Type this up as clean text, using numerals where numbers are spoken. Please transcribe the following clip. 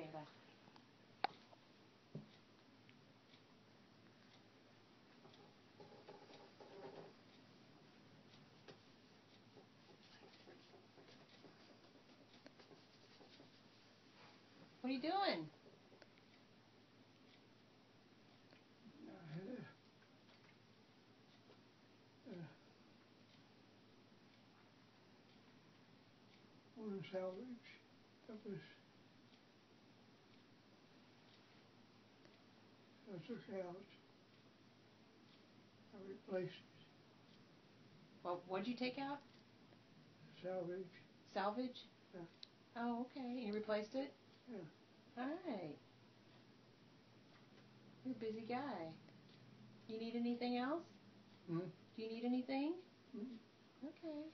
Okay, bye. What are you doing? On salvage, I took out, I replaced it. Well, what'd you take out? Salvage. Salvage? Yeah. Oh, okay. You replaced it? Yeah. All right. You're a busy guy. You need anything else? Hmm? Do you need anything? Hmm? Okay.